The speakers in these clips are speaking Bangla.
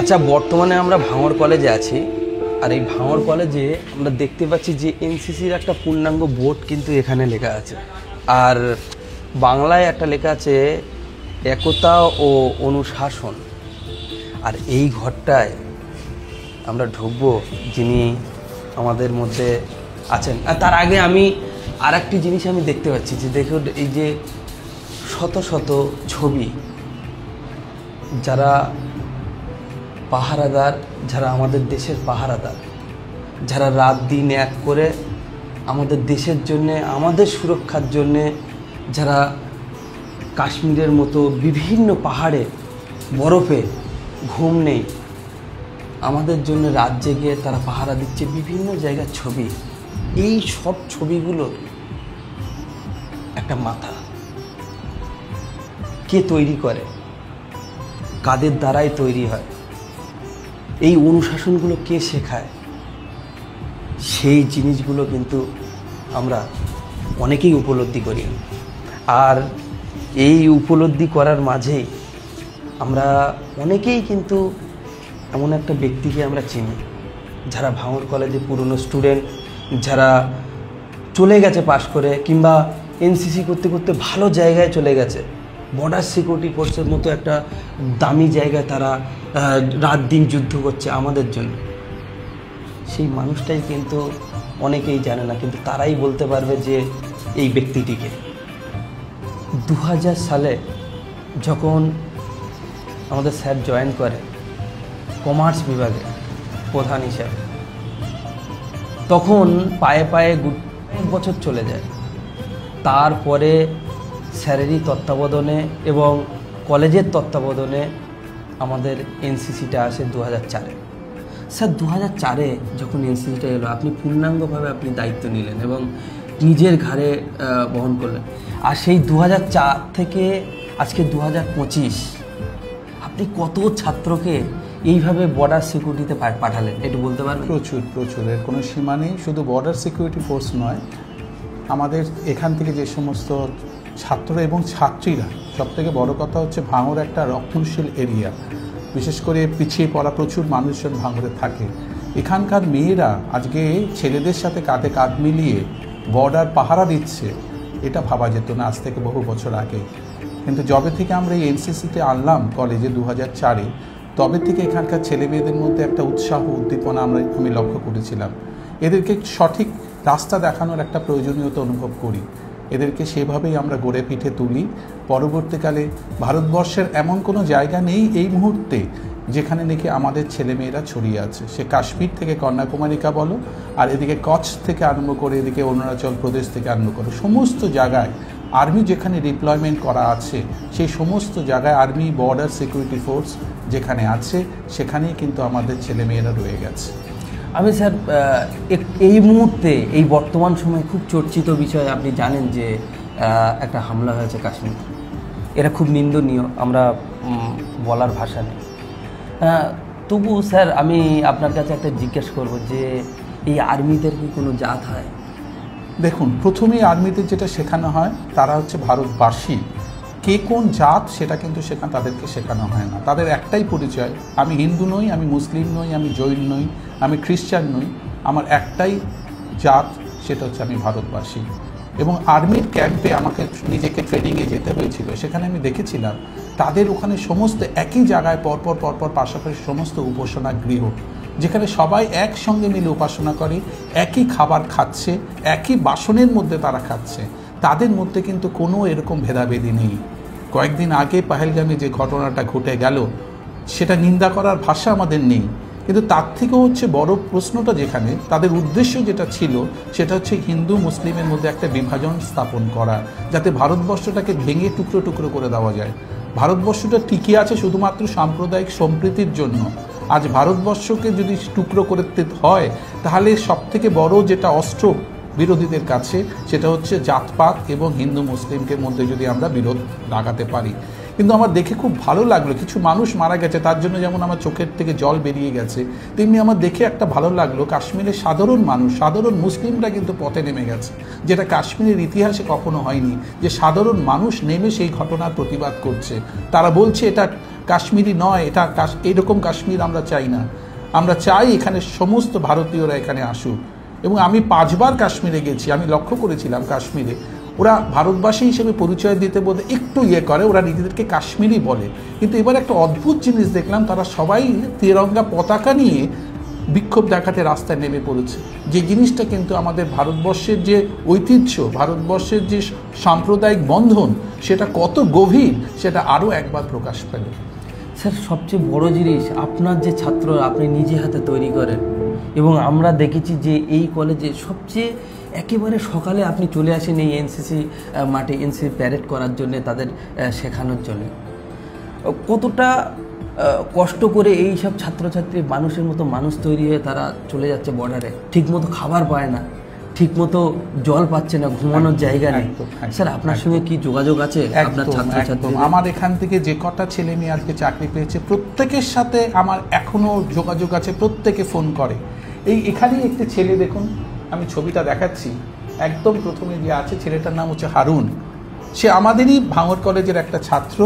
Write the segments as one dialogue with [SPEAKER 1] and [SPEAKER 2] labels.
[SPEAKER 1] আচ্ছা, বর্তমানে আমরা ভাঙড় কলেজে আছি। আর এই ভাঙড় কলেজে আমরা দেখতে পাচ্ছি যে এনসিসির একটা পূর্ণাঙ্গ বোর্ড কিন্তু এখানে লেখা আছে। আর বাংলায় একটা লেখা আছে একতা ও অনুশাসন। আর এই ঘরটায় আমরা ঢুকবো যিনি আমাদের মধ্যে আছেন। আর তার আগে আমি আর একটি জিনিস আমি দেখতে পাচ্ছি যে দেখুন, এই যে শত শত ছবি, যারা পাহারাদার, যারা আমাদের দেশের পাহারাদার, যারা রাত দিন এক করে আমাদের দেশের জন্যে, আমাদের সুরক্ষার জন্যে, যারা কাশ্মীরের মতো বিভিন্ন পাহাড়ে বরফে ঘুম নেই, আমাদের জন্য রাত জেগে তারা পাহারা দিচ্ছে, বিভিন্ন জায়গার ছবি। এই সব ছবিগুলো একটা মাথা কে তৈরি করে, কাদের দ্বারাই তৈরি হয়, এই অনুশাসনগুলো কে শেখায়, সেই জিনিসগুলো কিন্তু আমরা অনেকেই উপলব্ধি করি। আর এই উপলব্ধি করার মাঝেই আমরা অনেকেই কিন্তু এমন একটা ব্যক্তিকে আমরা চিনি, যারা ভাঙড় কলেজে পুরনো স্টুডেন্ট, যারা চলে গেছে পাশ করে, কিংবা এনসিসি করতে করতে ভালো জায়গায় চলে গেছে, বর্ডার সিকিউরিটি ফোর্সের মতো একটা দামি জায়গায় তারা রাত দিন যুদ্ধ করছে আমাদের জন্য। সেই মানুষটাই কিন্তু অনেকেই জানে না, কিন্তু তারাই বলতে পারবে যে এই ব্যক্তিটিকে। 2000 সালে যখন আমাদের স্যার জয়েন করে কমার্স বিভাগে প্রধান হিসাবে, তখন পায়ে পায়ে এক বছর চলে যায়। তারপরে স্যারেরই তত্ত্বাবধানে এবং কলেজের তত্ত্বাবধানে আমাদের এনসিসিটা আসে 2004-এ। স্যার 2004-এ যখন এনসিসিটা এলো, আপনি পূর্ণাঙ্গভাবে আপনি দায়িত্ব নিলেন এবং নিজের ঘাড়ে বহন করলেন। আর সেই 2004 থেকে আজকে 2025, আপনি কত ছাত্রকে এইভাবে বর্ডার সিকিউরিটিতে পাঠালেন, একটু বলতে পারবেন?
[SPEAKER 2] প্রচুর এর কোনো সীমা নেই। শুধু বর্ডার সিকিউরিটি ফোর্স নয়, আমাদের এখান থেকে যে সমস্ত ছাত্র এবং ছাত্রীরা, সবথেকে বড় কথা হচ্ছে ভাঙড় একটা রক্ষণশীল এরিয়া, বিশেষ করে পিছিয়ে পড়া প্রচুর মানুষজন ভাঙড়ে থাকে। এখানকার মেয়েরা আজকে ছেলেদের সাথে কাঁধে কাঁধ মিলিয়ে বর্ডার পাহারা দিচ্ছে, এটা ভাবা যেত না আজ থেকে বহু বছর আগে। কিন্তু যবে থেকে আমরা এই এনসিসিতে আনলাম কলেজে 2004-এ, তবে থেকে এখানকার ছেলে মেয়েদের মধ্যে একটা উৎসাহ উদ্দীপনা আমি লক্ষ্য করেছিলাম। এদেরকে সঠিক রাস্তা দেখানোর একটা প্রয়োজনীয়তা অনুভব করি, এদেরকে সেভাবেই আমরা গড়ে পিঠে তুলি। পরবর্তীকালে ভারতবর্ষের এমন কোনো জায়গা নেই এই মুহূর্তে যেখানে নাকি আমাদের ছেলেমেয়েরা ছড়িয়ে আছে। সে কাশ্মীর থেকে কন্যাকুমারিকা বলো, আর এদিকে কচ্ছ থেকে আরম্ভ করে এদিকে অরুণাচল প্রদেশ থেকে আরম্ভ করে সমস্ত জায়গায় আর্মি যেখানে ডিপ্লয়মেন্ট করা আছে, সেই সমস্ত জায়গায় আর্মি বর্ডার সিকিউরিটি ফোর্স যেখানে আছে, সেখানেই কিন্তু আমাদের ছেলেমেয়েরা রয়ে গেছে।
[SPEAKER 1] আমি স্যার এই মুহূর্তে, এই বর্তমান সময়ে খুব চর্চিত বিষয়, আপনি জানেন যে একটা হামলা হয়েছে কাশ্মীর। এটা খুব নিন্দনীয়, আমরা বলার ভাষা নেই। তবু স্যার আমি আপনার কাছে একটা জিজ্ঞেস করব যে এই আর্মিদের কি কোনো জাত হয়?
[SPEAKER 2] দেখুন, প্রথমেই আর্মিদের যেটা শেখানো হয় তারা হচ্ছে ভারতবাসী। কে কোন জাত সেটা কিন্তু তাদেরকে শেখানো হয় না। তাদের একটাই পরিচয়, আমি হিন্দু নই, আমি মুসলিম নই, আমি জৈন নই, আমি খ্রিস্টান নই, আমার একটাই জাত, সেটা হচ্ছে আমি ভারতবাসী। এবং আর্মির ক্যাম্পে আমাকে নিজেকে ট্রেনিংয়ে যেতে হয়েছিল, সেখানে আমি দেখেছিলাম তাদের ওখানে সমস্ত একই জায়গায় পরপর পাশাপাশি সমস্ত উপাসনা গৃহ, যেখানে সবাই একসঙ্গে মিলে উপাসনা করে, একই খাবার খাচ্ছে, একই বাসনের মধ্যে তারা খাচ্ছে, তাদের মধ্যে কিন্তু কোনো এরকম ভেদাভেদি নেই। কয়েকদিন আগে পাহেলগামে যে ঘটনাটা ঘটে গেল, সেটা নিন্দা করার ভাষা আমাদের নেই, কিন্তু তার থেকেও হচ্ছে বড় প্রশ্নটা যেখানে তাদের উদ্দেশ্য যেটা ছিল, সেটা হচ্ছে হিন্দু মুসলিমের মধ্যে একটা বিভাজন স্থাপন করা, যাতে ভারতবর্ষটাকে ভেঙে টুকরো টুকরো করে দেওয়া যায়। ভারতবর্ষটা টিকে আছে শুধুমাত্র সাম্প্রদায়িক সম্প্রীতির জন্য। আজ ভারতবর্ষকে যদি টুকরো করতে হয়, তাহলে সবথেকে বড় যেটা অস্ত্র বিরোধীদের কাছে, সেটা হচ্ছে জাতপাত এবং হিন্দু মুসলিমকে মধ্যে যদি আমরা বিরোধ লাগাতে পারি। কিন্তু আমার দেখে খুব ভালো লাগলো, কিছু মানুষ মারা গেছে, তার জন্য যেমন আমার চোখের থেকে জল বেরিয়ে গেছে, তেমনি আমার দেখে একটা ভালো লাগলো কাশ্মীরের সাধারণ মানুষ, সাধারণ মুসলিমরা কিন্তু পথে নেমে গেছে, যেটা কাশ্মীরের ইতিহাসে কখনো হয়নি, যে সাধারণ মানুষ নেমে সেই ঘটনার প্রতিবাদ করছে। তারা বলছে এটা কাশ্মীরি নয়, এটা এইরকম কাশ্মীর আমরা চাই না। আমরা চাই এখানে সমস্ত ভারতীয়রা এখানে আসুক। এবং আমি 5 বার কাশ্মীরে গেছি, আমি লক্ষ্য করেছিলাম কাশ্মীরে ওরা ভারতবাসী হিসেবে পরিচয় দিতে বলতে একটু করে, ওরা নিজেদেরকে কাশ্মীরি বলে। কিন্তু এবার একটা অদ্ভুত জিনিস দেখলাম, তারা সবাই তিরঙ্গা পতাকা নিয়ে বিক্ষোভ দেখাতে রাস্তায় নেমে পড়েছে। যে জিনিসটা কিন্তু আমাদের ভারতবর্ষের যে ঐতিহ্য, ভারতবর্ষের যে সাম্প্রদায়িক বন্ধন, সেটা কত গভীর সেটা আরও একবার প্রকাশ পেল।
[SPEAKER 1] স্যার, সবচেয়ে বড় জিনিস আপনার যে ছাত্র আপনি নিজে হাতে তৈরি করেন, এবং আমরা দেখেছি যে এই কলেজে সবচেয়ে একেবারে সকালে আপনি চলে আসেন এই এনসিসি মাঠে, এনসিসি প্যারেড করার জন্য, তাদের শেখানোর জন্য। কতটা কষ্ট করে এই সব ছাত্রছাত্রী মানুষের মতো মানুষ তৈরি হয়ে তারা চলে যাচ্ছে বর্ডারে, ঠিকমতো খাবার পায় না, ঠিকমতো জল পাচ্ছে না, ঘুমানোর জায়গা নেই। স্যার, আপনার সঙ্গে কি যোগাযোগ আছে আপনার ছাত্রছাত্রী?
[SPEAKER 2] আমার এখান থেকে যে কটা ছেলে মেয়ে আজকে চাকরি পেয়েছে প্রত্যেকের সাথে আমার এখনো যোগাযোগ আছে, প্রত্যেকে ফোন করে। এখানেই একটি ছেলে দেখুন, আমি ছবিটা দেখাচ্ছি, একদম প্রথমে যে আছে ছেলেটার নাম হচ্ছে হারুন। সে আমাদেরই ভাঙড় কলেজের একটা ছাত্র,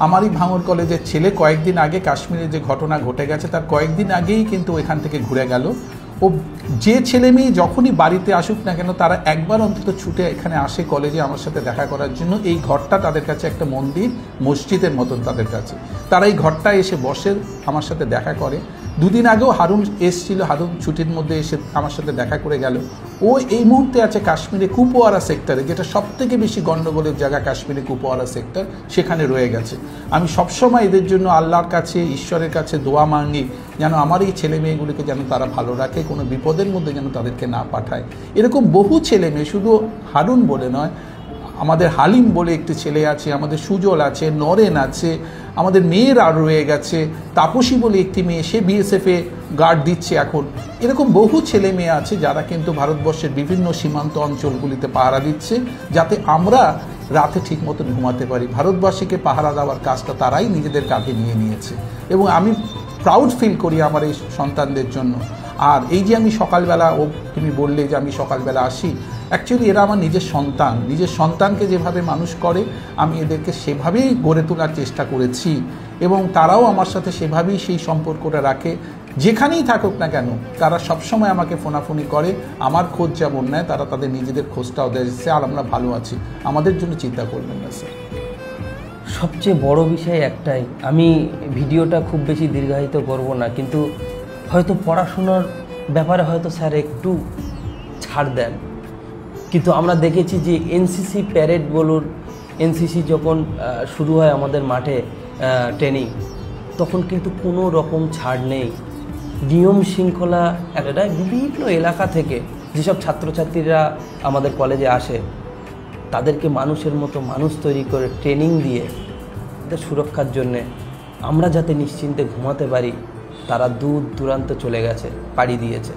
[SPEAKER 2] আমারই ভাঙড় কলেজের ছেলে। কয়েকদিন আগে কাশ্মীরে যে ঘটনা ঘটে গেছে তার কয়েকদিন আগেই কিন্তু এখান থেকে ঘুরে গেল। ও যে ছেলে মেয়ে যখনই বাড়িতে আসুক না কেন তারা একবার অন্তত ছুটে এখানে আসে কলেজে আমার সাথে দেখা করার জন্য। এই ঘরটা তাদের কাছে একটা মন্দির, মসজিদের মতন তাদের কাছে। তারা এই ঘরটায় এসে বসে, আমার সাথে দেখা করে। দুদিন আগেও হারুন এসেছিল, হারুন ছুটির মধ্যে এসে আমার সাথে দেখা করে গেল। ও এই মুহূর্তে আছে কাশ্মীরে কুপওয়ারা সেক্টরে, যেটা সবথেকে বেশি গণ্ডগোলের জায়গা কাশ্মীরে, কুপওয়ারা সেক্টর, সেখানে রয়ে গেছে। আমি সবসময় এদের জন্য আল্লাহর কাছে, ঈশ্বরের কাছে দোয়া মাঙ্গি যেন আমার এই ছেলে মেয়েগুলিকে যেন তারা ভালো রাখে, কোনো বিপদের মধ্যে যেন তাদেরকে না পাঠায়। এরকম বহু ছেলে মেয়ে, শুধু হারুন বলে নয়, আমাদের হালিম বলে একটি ছেলে আছে, আমাদের সুজল আছে, নরেন আছে, আমাদের মেয়েরা রয়ে গেছে, তাপসী বলে একটি মেয়ে, সে বিএসএফে গার্ড দিচ্ছে এখন। এরকম বহু ছেলে মেয়ে আছে যারা কিন্তু ভারতবর্ষের বিভিন্ন সীমান্ত অঞ্চলগুলিতে পাহারা দিচ্ছে, যাতে আমরা রাতে ঠিক মতন ঘুমাতে পারি। ভারতবাসীকে পাহারা দেওয়ার কাজটা তারাই নিজেদের কাঁধে নিয়ে নিয়েছে, এবং আমি প্রাউড ফিল করি আমার এই সন্তানদের জন্য। আর এই যে আমি সকালবেলা, তুমি বললে যে আমি সকালবেলা আসি, অ্যাকচুয়ালি এরা আমার নিজের সন্তান। নিজের সন্তানকে যেভাবে মানুষ করে আমি এদেরকে সেভাবেই গড়ে তোলার চেষ্টা করেছি, এবং তারাও আমার সাথে সেভাবেই সেই সম্পর্কটা রাখে। যেখানেই থাকুক না কেন তারা সবসময় আমাকে ফোনাফোনি করে, আমার খোঁজ যেমন নেয়, তারা তাদের নিজেদের খোঁজটাও দেয়। আর আমরা ভালো আছি, আমাদের জন্য চিন্তা করবেন না স্যার।
[SPEAKER 1] সবচেয়ে বড় বিষয় একটাই, আমি ভিডিওটা খুব বেশি দীর্ঘায়িত করব না, কিন্তু হয়তো পড়াশোনার ব্যাপারে হয়তো স্যার একটু ছাড় দেন, কিন্তু আমরা দেখেছি যে এনসিসি প্যারেড বলুন, এনসিসি যখন শুরু হয় আমাদের মাঠে ট্রেনিং, তখন কিন্তু কোনো রকম ছাড় নেই। নিয়ম শৃঙ্খলা একটা বিভিন্ন এলাকা থেকে যেসব ছাত্রছাত্রীরা আমাদের কলেজে আসে তাদেরকে মানুষের মতো মানুষ তৈরি করে ট্রেনিং দিয়ে তাদের সুরক্ষার জন্যে আমরা যাতে নিশ্চিন্তে ঘুমাতে পারি, তারা দূর দূরান্ত চলে গেছে, পাড়ি দিয়েছে।